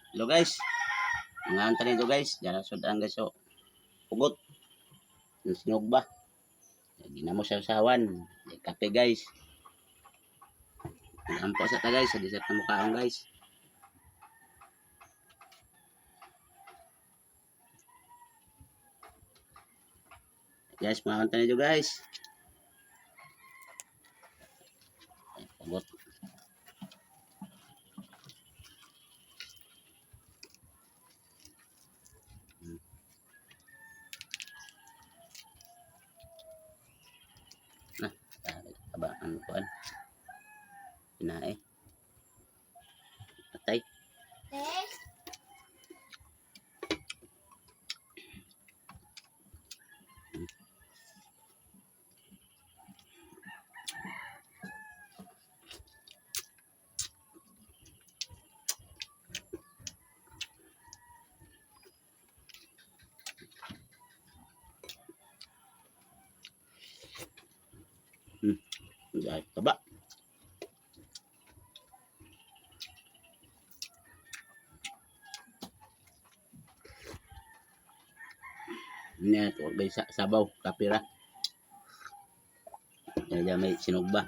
Hello guys. Mga anta nito guys. Diyan sudan guys so. Pugot. Yung sinugba. Ginamo sa usawan. Kape guys. Ampo sa ta guys. Sa disat na mukhaon guys. Guys, mga anta nito guys. Pugot. Nah, aba ano kuan? Pinae. Patay. Dahil taba. Ini tuwag guys sabaw kapira. Yan may sinugba.